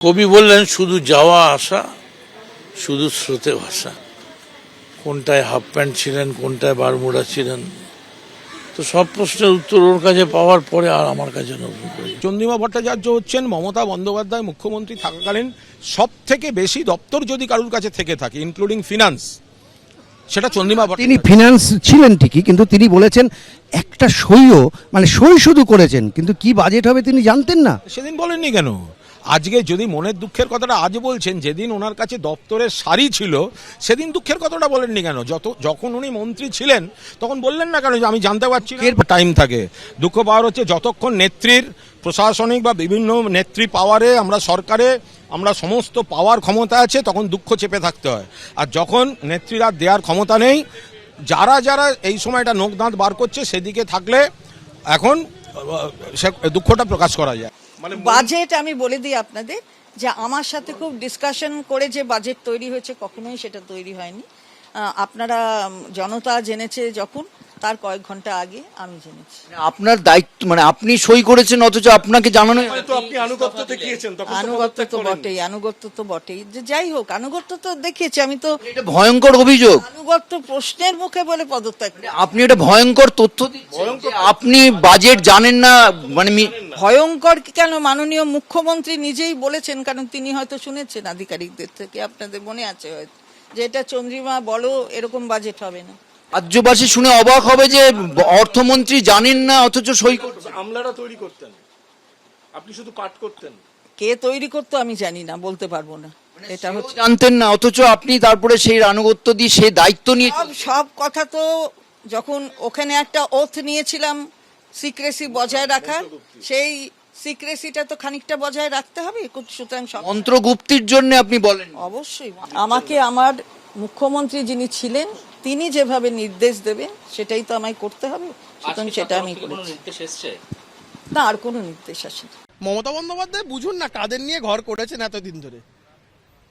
কবি বললেন শুধু যাওয়া আসা, শুধু স্রোতে ভাসা। কোনটায় হাফ প্যান্ট ছিলেন, কোনটায় বারমুডা ছিলেন, তো সব প্রশ্নের উত্তর ওর কাছে পাওয়ার পরে আর আমার কাছে নতুন করে। চন্দ্রিমা ভট্টাচার্য হচ্ছেন মমতা বন্দ্যোপাধ্যায় মুখ্যমন্ত্রী থাকাকালীন সব থেকে বেশি দপ্তর যদি কারুর কাছে থেকে থাকে, ইনক্লুডিং ফিনান্স, সেটা চন্দ্রিমা ভট্টাচার্য। তিনি ফিনান্স ছিলেন ঠিকই, কিন্তু তিনি বলেছেন একটা সইও, মানে সই শুধু করেছেন, কিন্তু কি বাজেট হবে তিনি জানতেন না। সেদিন বলেননি কেন? আজকে যদি মনের দুঃখের কথাটা আজ বলছেন, যেদিন ওনার কাছে দপ্তরের সারি ছিল সেদিন দুঃখের কথাটা বলেননি কেন? যখন উনি মন্ত্রী ছিলেন তখন বললেন না কেন যে আমি জানতে পারছি না? টাইম থাকে। দুঃখ পাওয়ার হচ্ছে যতক্ষণ নেত্রীর প্রশাসনিক বা বিভিন্ন নেত্রী পাওয়ারে, আমরা সরকারে, আমরা সমস্ত পাওয়ার ক্ষমতা আছে, তখন দুঃখ চেপে থাকতে হয়। আর যখন নেত্রীরা দেওয়ার ক্ষমতা নেই, যারা যারা এই সময়টা নোক দাঁত বার করছে সেদিকে থাকলে এখন দুঃখটা প্রকাশ করা যায়। বাজেট আমি বলে দিই আপনাদের যে আমার সাথে খুব ডিসকাশন করে যে বাজেট তৈরি হয়েছে, কখনোই সেটা তৈরি হয়নি। আপনারা জনতা জেনেছে যখন, তার কয়েক ঘন্টা আগে আমি জেনেছি। আপনার দায়িত্ব, মানে আপনি সই করেছেন অথচ আপনাকে জানানো। আনুগত্য তো বটেই, যে যাই হোক আনুগত্য তো দেখিয়েছি আমি তো। এটা ভয়ঙ্কর অভিযোগ। আনুগত্য প্রশ্নের মুখে বলে পদত্যাগ। আপনি এটা ভয়ঙ্কর তথ্য দিচ্ছেন, আপনি বাজেট জানেন না, মানে ভয়ঙ্কর কেন? মাননীয় মুখ্যমন্ত্রী নিজেই বলেছেন, কারণ তিনি হয়তো শুনেছেন আধিকারিকদের থেকে, আপনাদের মনে আছে হয়তো, যে এটা চন্দ্রিমা বলো এরকম বাজেট হবে না। রাজ্যবাসী শুনে অবাক হবে যে অর্থমন্ত্রী জানেন না অথচ সই করছেন। আমলারা তৈরি করতেন, আপনি শুধু পাঠ করতেন। কে তৈরি করতো আমি জানি না, বলতে পারবো না। এটা হচ্ছে জানতেন না অথচ আপনি তারপরে সেই আনুগত্য দিয়ে সেই দায়িত্ব নিয়ে সব কথা তো, যখন ওখানে একটা ওথ নিয়েছিলাম সিক্রেসি বজায় রাখার, সেই সিক্রেসিটা তো খানিকটা বজায় রাখতে হবে। সুতরাং মন্ত্রগুপ্তির জন্য আপনি বলেন। অবশ্যই আমাকে আমার মুখ্যমন্ত্রী যিনি ছিলেন তিনি যেভাবে নির্দেশ দেবেন সেটাই তো আমায় করতে হবে, সুতরাং সেটা আমি করেছি। না, আর কোনো নির্দেশ আসেনি। মমতা বন্দ্যোপাধ্যায় বুঝুন না কাদের নিয়ে ঘর করেছেন এতদিন ধরে।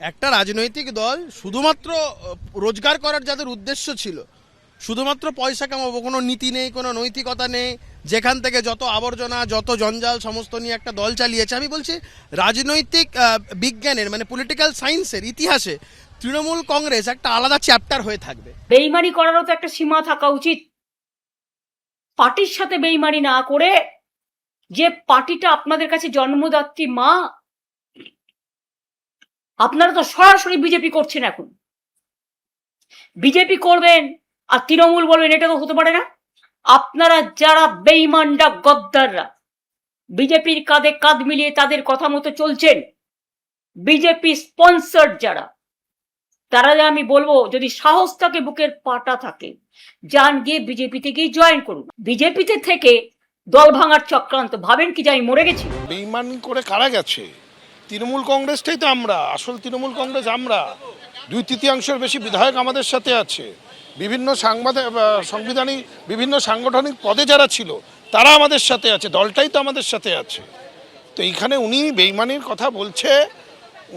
একটা রাজনৈতিক দল শুধুমাত্র রোজগার করার যাদের উদ্দেশ্য ছিল, শুধুমাত্র পয়সা কামাবো, কোনো নীতি নেই, কোনো নৈতিকতা নেই, যেখান থেকে যত আবর্জনা, যত জঞ্জাল সমস্ত নিয়ে একটা দল চালিয়েছে। আমি বলছি রাজনৈতিক বিজ্ঞানের, মানে পলিটিক্যাল সায়েন্সের ইতিহাসে তৃণমূল কংগ্রেস একটা আলাদা চ্যাপ্টার হয়ে থাকবে। বেইমানি করারও তো একটা সীমা থাকা উচিত। পার্টির সাথে বেইমানি না করে, যে পার্টিটা আপনাদের কাছে জন্মদাত্রী মা, আপনারা তো সরাসরি বিজেপি করছেন। এখন বিজেপি করবেন আর তৃণমূল বলবেন, এটা তো হতে পারে না। আপনারা যারা বেইমানরা, গদ্দাররা, বিজেপির কাঁধে কাঁধ মিলিয়ে তাদের কথা মতো চলছেন, বিজেপি স্পন্সর যারা, তারা আমি বলবো যদি সাহস থাকে, বুকের পাটা থাকে, যান গিয়ে বিজেপিতে গিয়ে জয়েন করুন। বিজেপিতে থেকে দল ভাঙার চক্রান্ত ভাবেন কি যে আমি মরে গেছি? বেইমানি করে কারা গেছে? তৃণমূল কংগ্রেসটাই তো আমরা, আসল তৃণমূল কংগ্রেস আমরা। 2/3 বেশি বিধায়ক আমাদের সাথে আছে। বিভিন্ন সাংবিধানিক বিভিন্ন সাংগঠনিক পদে যারা ছিল তারা আমাদের সাথে আছে, দলটাই তো আমাদের সাথে আছে। তো এইখানে উনি বেইমানির কথা বলছে,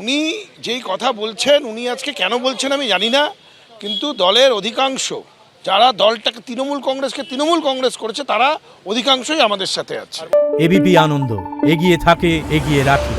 উনি যেই কথা বলছেন, উনি আজকে কেন বলছেন আমি জানি না, কিন্তু দলের অধিকাংশ যারা দলটাকে তৃণমূল কংগ্রেস করেছে তারা অধিকাংশই আমাদের সাথে আছে। এবিপি আনন্দ এগিয়ে থাকে, এগিয়ে রাখে।